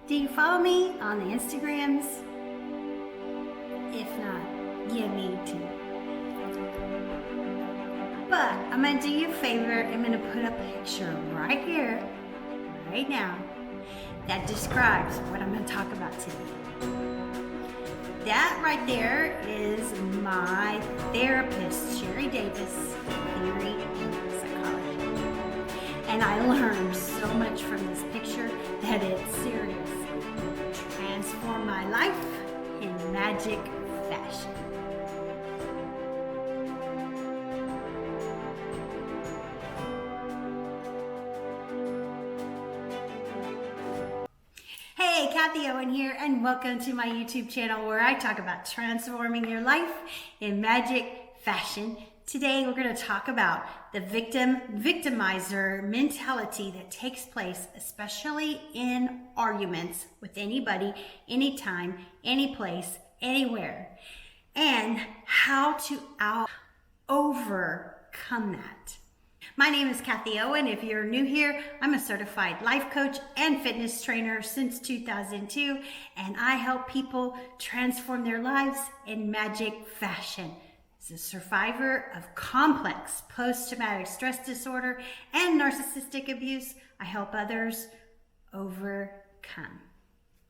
Do you follow me on the Instagrams? If not, you need to. But I'm gonna do you a favor. I'm gonna put a picture right here, right now, that describes what I'm gonna talk about today. That right there is my therapist, Sherry Davis, theory and psychology. And I learned so much from this picture that it's serious. Transform my life in magic fashion. Hey, Kathie Owen here, and welcome to my YouTube channel where I talk about transforming your life in magic fashion. Today we're going to talk about the victimizer mentality that takes place, especially in arguments with anybody, anytime, any place, anywhere, and how to overcome that. My name is Kathie Owen. If you're new here, I'm a certified life coach and fitness trainer since 2002, and I help people transform their lives in magic fashion. As a survivor of complex post-traumatic stress disorder and narcissistic abuse, I help others overcome.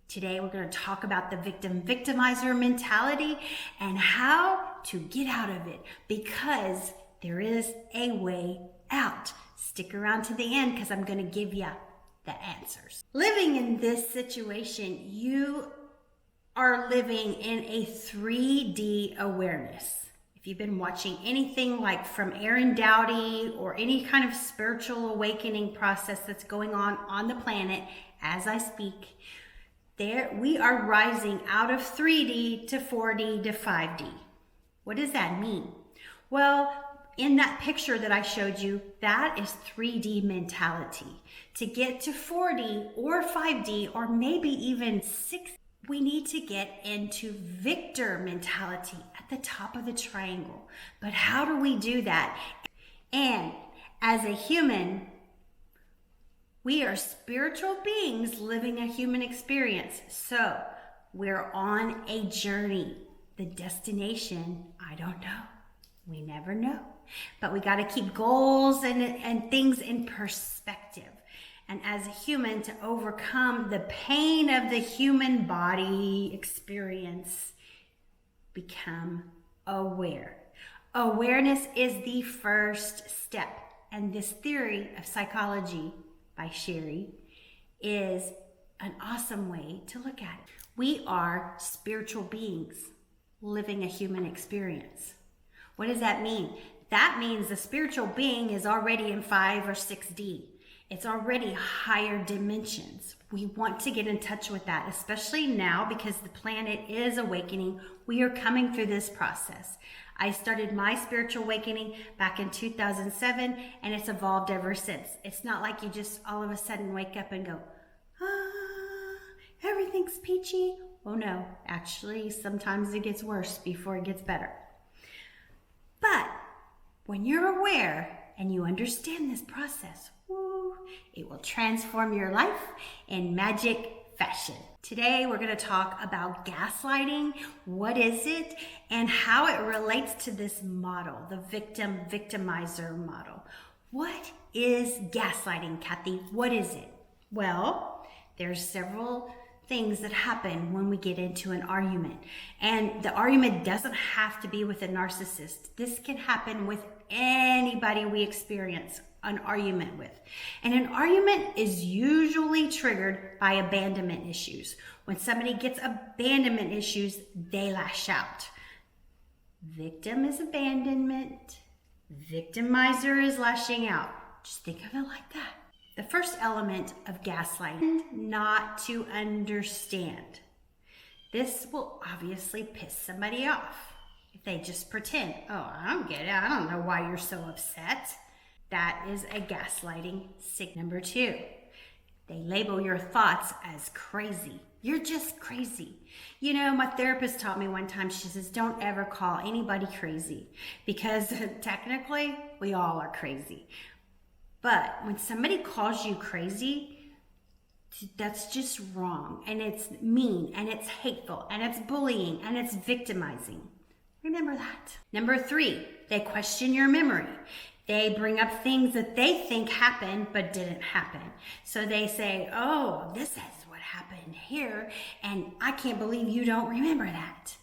Today, we're going to talk about the victimizer mentality and how to get out of it, because there is a way out. Stick around to the end because I'm going to give you the answers. Living in this situation, you are living in a 3D awareness. If you've been watching anything like from Aaron Doughty or any kind of spiritual awakening process that's going on the planet as I speak, there we are rising out of 3D to 4D to 5D. What does that mean? Well, in that picture that I showed you, that is 3D mentality. To get to 4D or 5D or maybe even 6D, we need to get into victor mentality at the top of the triangle. But how do we do that? And as a human, we are spiritual beings living a human experience. So we're on a journey. The destination, I don't know. We never know. But we got to keep goals and things in perspective. And as a human, to overcome the pain of the human body experience, become aware. Awareness is the first step. And this theory of psychology by Sherry is an awesome way to look at it. We are spiritual beings living a human experience. What does that mean? That means the spiritual being is already in 5 or 6D. It's already higher dimensions. We want to get in touch with that, especially now because the planet is awakening. We are coming through this process. I started my spiritual awakening back in 2007, and it's evolved ever since. It's not like you just all of a sudden wake up and go, everything's peachy. Oh no, actually, sometimes it gets worse before it gets better. But when you're aware and you understand this process, it will transform your life in magic fashion. Today, we're going to talk about gaslighting. What is it and how it relates to this model, the victimizer model. What is gaslighting, Kathie? What is it? Well, there's several things that happen when we get into an argument. And the argument doesn't have to be with a narcissist. This can happen with anybody we experience an argument with. And an argument is usually triggered by abandonment issues. When somebody gets abandonment issues, they lash out. Victim is abandonment. Victimizer is lashing out. Just think of it like that. The first element of gaslighting, not to understand. This will obviously piss somebody off. If they just pretend, I don't get it. I don't know why you're so upset. That is a gaslighting signal. Number 2, they label your thoughts as crazy. You're just crazy. You know, my therapist taught me one time, she says, don't ever call anybody crazy, because technically we all are crazy. But when somebody calls you crazy, That's just wrong, and it's mean, and it's hateful, and it's bullying, and it's victimizing. Remember that. Number 3, they question your memory. They bring up things that they think happened but didn't happen. So they say, oh, this is what happened here, and I can't believe you don't remember that.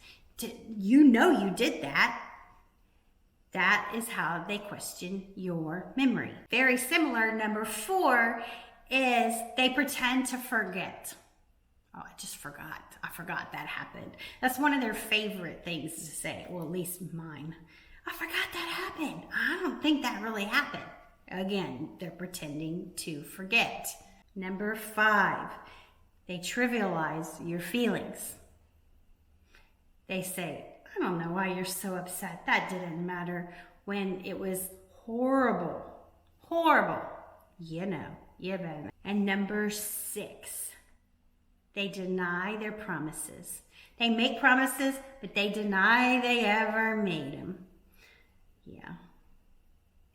You know you did that. That is how they question your memory. Very similar, number 4 is they pretend to forget. Oh, I just forgot. I forgot that happened. That's one of their favorite things to say, well, at least mine. I forgot that happened. I don't think that really happened. Again, they're pretending to forget. Number 5, they trivialize your feelings. They say, I don't know why you're so upset. That didn't matter when it was horrible. Horrible. You know, you better. And number 6, they deny their promises. They make promises, but they deny they ever made them. Yeah.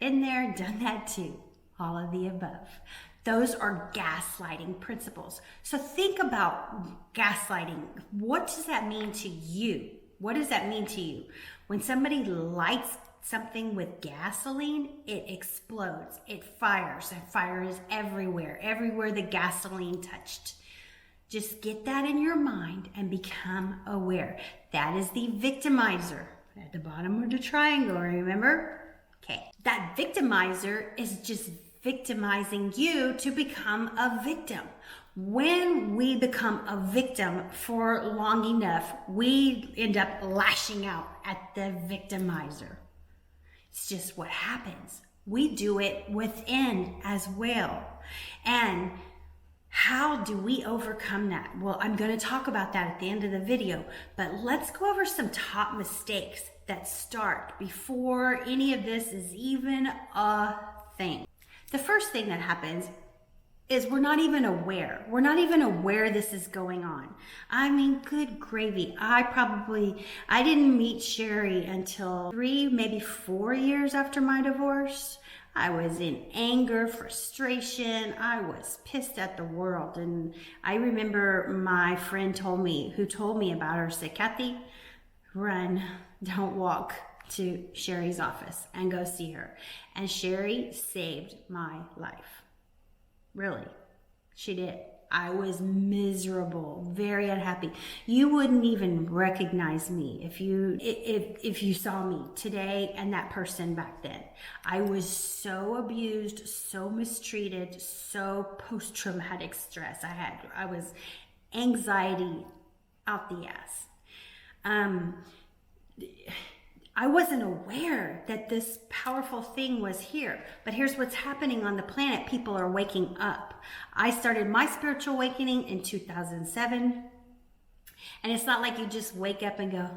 Been there, done that too. All of the above. Those are gaslighting principles. So think about gaslighting. What does that mean to you? What does that mean to you? When somebody lights something with gasoline, it explodes, it fires, and fire is everywhere the gasoline touched. Just get that in your mind and become aware. That is the victimizer at the bottom of the triangle, remember? Okay, that victimizer is just victimizing you to become a victim. When we become a victim for long enough, we end up lashing out at the victimizer. It's just what happens. We do it within as well. And how do we overcome that? Well, I'm going to talk about that at the end of the video, but let's go over some top mistakes that start before any of this is even a thing. The first thing that happens is we're not even aware. We're not even aware this is going on. I mean, good gravy. I didn't meet Sherry until 3, maybe 4 years after my divorce. I was in anger, frustration. I was pissed at the world. And I remember my friend who told me about her, said, Kathie, run, don't walk to Sherry's office and go see her. And Sherry saved my life. Really, she did. I was miserable, very unhappy. You wouldn't even recognize me if you saw me today and that person back then. I was so abused, so mistreated, so post-traumatic stress. I was anxiety out the ass. I wasn't aware that this powerful thing was here. But here's what's happening on the planet. People are waking up. I started my spiritual awakening in 2007. And it's not like you just wake up and go,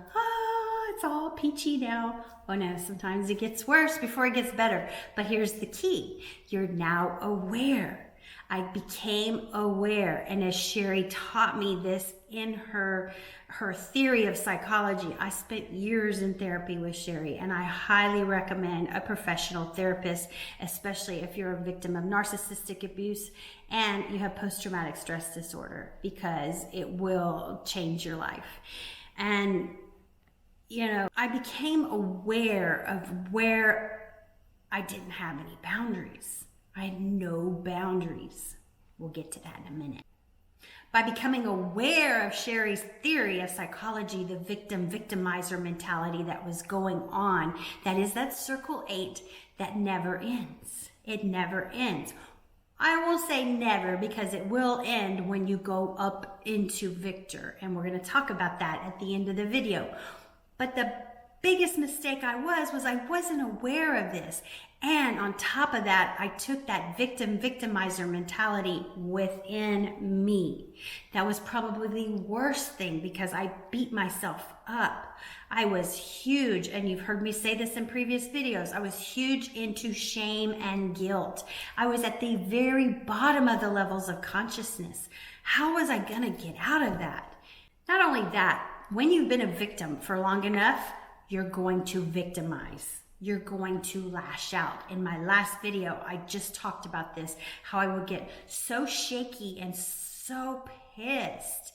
it's all peachy now. Oh no, sometimes it gets worse before it gets better. But here's the key. You're now aware. I became aware. And as Sherry taught me this in her theory of psychology, I spent years in therapy with Sherry, and I highly recommend a professional therapist, especially if you're a victim of narcissistic abuse and you have post-traumatic stress disorder, because it will change your life. And, I became aware of where I didn't have any boundaries. I had no boundaries. We'll get to that in a minute. By becoming aware of Sherry's theory of psychology, the victim-victimizer mentality that was going on, that is that circle 8 that never ends. It never ends. I won't say never, because it will end when you go up into victor. And we're going to talk about that at the end of the video. But the biggest mistake I wasn't aware of this. And on top of that, I took that victim-victimizer mentality within me. That was probably the worst thing, because I beat myself up. I was huge, and you've heard me say this in previous videos, I was huge into shame and guilt. I was at the very bottom of the levels of consciousness. How was I gonna get out of that? Not only that, when you've been a victim for long enough, you're going to victimize. You're going to lash out. In my last video, I just talked about this, how I would get so shaky and so pissed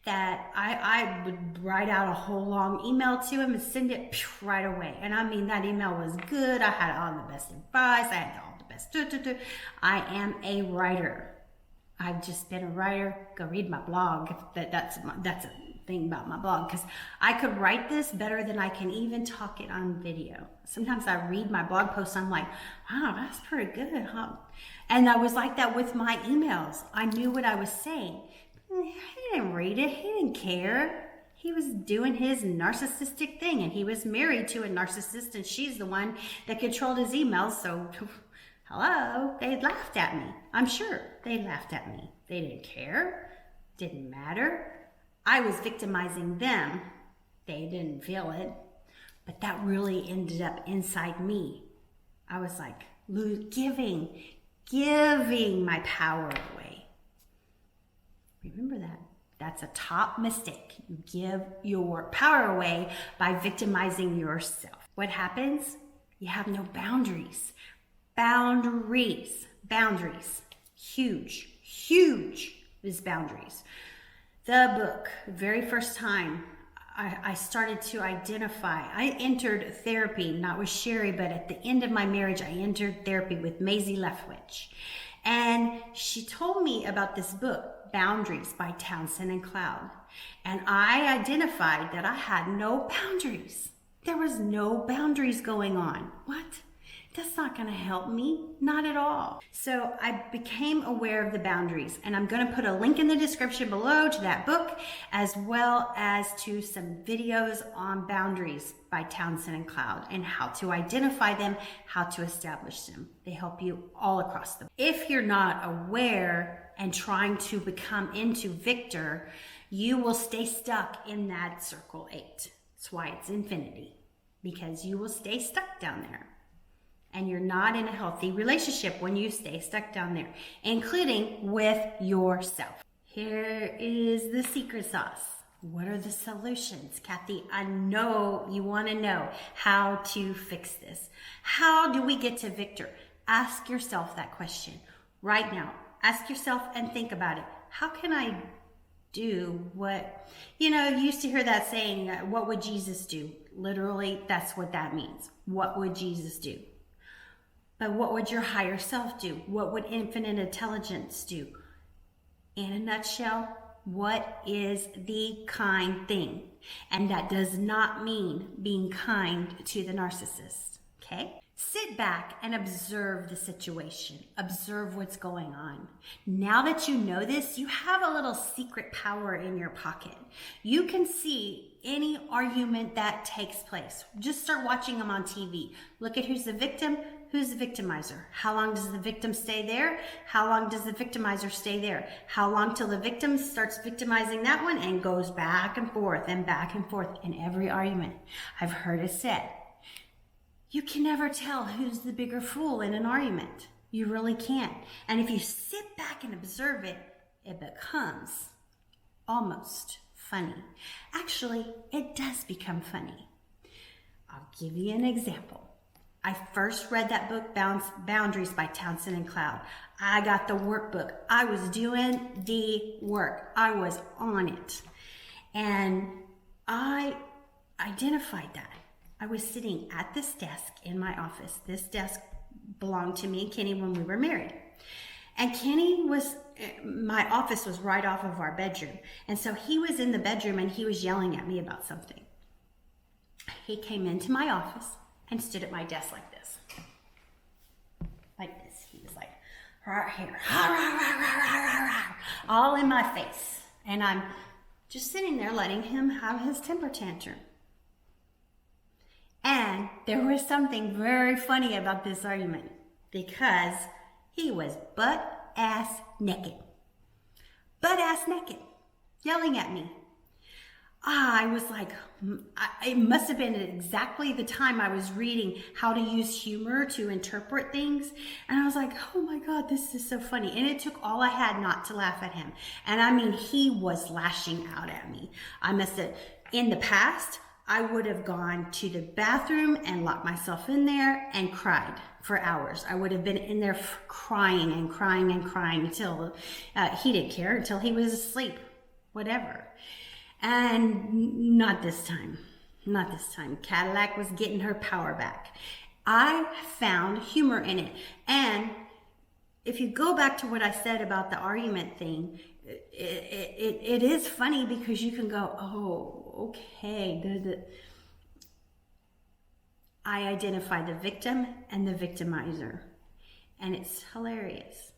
that I would write out a whole long email to him and send it right away. And I mean, that email was good. I had all the best advice. I had all the best. I am a writer. I've just been a writer. Go read my blog. That's a thing about my blog, because I could write this better than I can even talk it on video. Sometimes I read my blog posts, I'm like, wow, that's pretty good, huh? And I was like that with my emails. I knew what I was saying. He didn't read it. He didn't care. He was doing his narcissistic thing, and he was married to a narcissist, and she's the one that controlled his emails. So, hello, they laughed at me. I'm sure they laughed at me. They didn't care. Didn't matter. I was victimizing them. They didn't feel it, but that really ended up inside me. I was like giving my power away. Remember that. That's a top mistake. You give your power away by victimizing yourself. What happens? You have no boundaries. Boundaries. Huge is boundaries. The book, very first time I started to identify, I entered therapy, not with Sherry, but at the end of my marriage, I entered therapy with Maisie Leftwich. And she told me about this book, Boundaries by Townsend and Cloud. And I identified that I had no boundaries. There was no boundaries going on. What? That's not going to help me. Not at all. So I became aware of the boundaries, and I'm going to put a link in the description below to that book, as well as to some videos on boundaries by Townsend and Cloud and how to identify them, how to establish them. They help you all across the board. If you're not aware and trying to become into victor, you will stay stuck in that circle 8. That's why it's infinity, because you will stay stuck down there. And you're not in a healthy relationship when you stay stuck down there, including with yourself. Here is the secret sauce. What are the solutions? Kathie, I know you want to know how to fix this. How do we get to victor? Ask yourself that question right now. Ask yourself and think about it. How can I do what, you used to hear that saying, what would Jesus do? Literally, that's what that means. What would Jesus do? But what would your higher self do? What would infinite intelligence do? In a nutshell, what is the kind thing? And that does not mean being kind to the narcissist, okay? Sit back and observe the situation. Observe what's going on. Now that you know this, you have a little secret power in your pocket. You can see any argument that takes place. Just start watching them on TV. Look at who's the victim, who's the victimizer. How long does the victim stay there? How long does the victimizer stay there? How long till the victim starts victimizing that one and goes back and forth in every argument. I've heard it said, you can never tell who's the bigger fool in an argument. You really can't. And if you sit back and observe it, it becomes almost funny. Actually, it does become funny. I'll give you an example. I first read that book, Boundaries by Townsend and Cloud. I got the workbook. I was doing the work. I was on it. And I identified that. I was sitting at this desk in my office. This desk belonged to me and Kenny when we were married. And Kenny my office was right off of our bedroom. And so he was in the bedroom and he was yelling at me about something. He came into my office and stood at my desk like this. Like this. He was like, right here, all in my face. And I'm just sitting there letting him have his temper tantrum. And there was something very funny about this argument because he was butt-ass naked, yelling at me. I was like, it must have been exactly the time I was reading how to use humor to interpret things. And I was like, oh my God, this is so funny. And it took all I had not to laugh at him. And I mean, he was lashing out at me. I must have, in the past, I would have gone to the bathroom and locked myself in there and cried for hours. I would have been in there crying and crying and crying until he didn't care, until he was asleep, whatever. And not this time. Not this time. Cadillac was getting her power back. I found humor in it. And if you go back to what I said about the argument thing, it is funny because you can go, oh, okay. I identify the victim and the victimizer. And it's hilarious.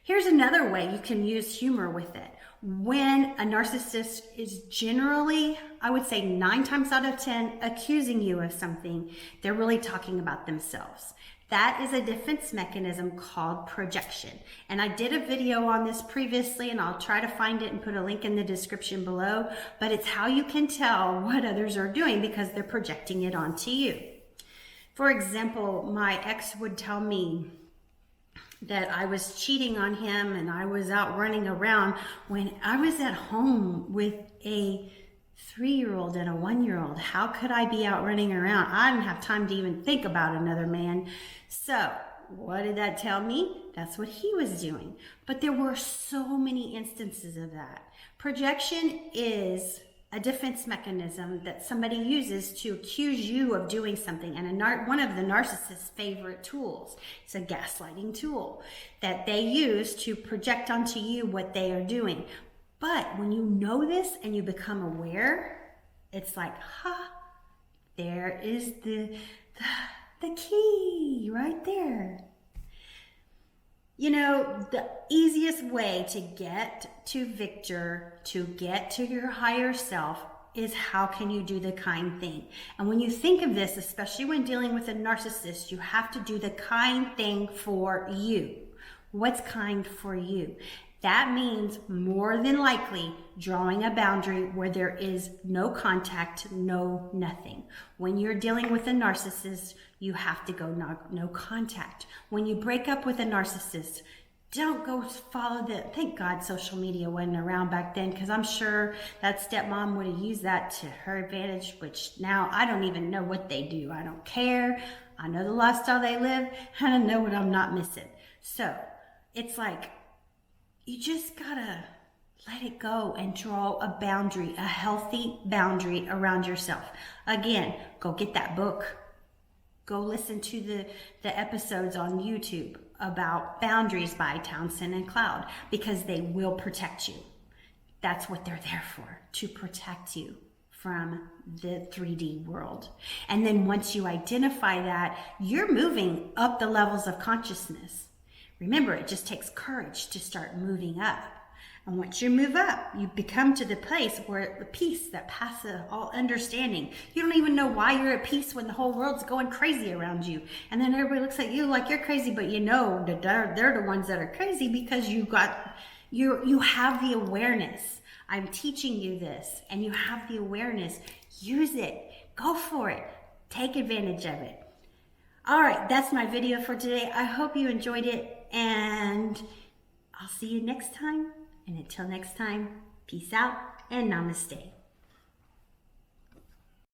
Here's another way you can use humor with it. When a narcissist is generally, I would say 9 times out of 10, accusing you of something, they're really talking about themselves. That is a defense mechanism called projection. And I did a video on this previously, and I'll try to find it and put a link in the description below, but it's how you can tell what others are doing because they're projecting it onto you. For example, my ex would tell me that I was cheating on him and I was out running around when I was at home with a 3-year-old and a 1-year-old. How could I be out running around? I didn't have time to even think about another man. So what did that tell me? That's what he was doing. But there were so many instances of that. Projection is a defense mechanism that somebody uses to accuse you of doing something. And one of the narcissist's favorite tools, it's a gaslighting tool that they use to project onto you what they are doing. But when you know this and you become aware, it's like, there is the key right there. You know, the easiest way to get to Victor, to get to your higher self, is how can you do the kind thing? And when you think of this, especially when dealing with a narcissist, you have to do the kind thing for you. What's kind for you? That means more than likely drawing a boundary where there is no contact, no nothing. When you're dealing with a narcissist, you have to go no contact. When you break up with a narcissist, don't go follow thank God social media wasn't around back then, because I'm sure that stepmom would have used that to her advantage, which now I don't even know what they do. I don't care. I know the lifestyle they live, and I know what I'm not missing. So it's like, you just gotta let it go and draw a boundary, a healthy boundary around yourself. Again, go get that book. Go listen to the episodes on YouTube about boundaries by Townsend and Cloud, because they will protect you. That's what they're there for, to protect you from the 3D world. And then once you identify that, you're moving up the levels of consciousness. Remember, it just takes courage to start moving up. And once you move up, you become to the place where the peace that passes all understanding. You don't even know why you're at peace when the whole world's going crazy around you. And then everybody looks at you like you're crazy, but you know that they're the ones that are crazy because you have the awareness. I'm teaching you this, and you have the awareness. Use it. Go for it. Take advantage of it. All right, that's my video for today. I hope you enjoyed it, and I'll see you next time. And until next time, peace out and namaste.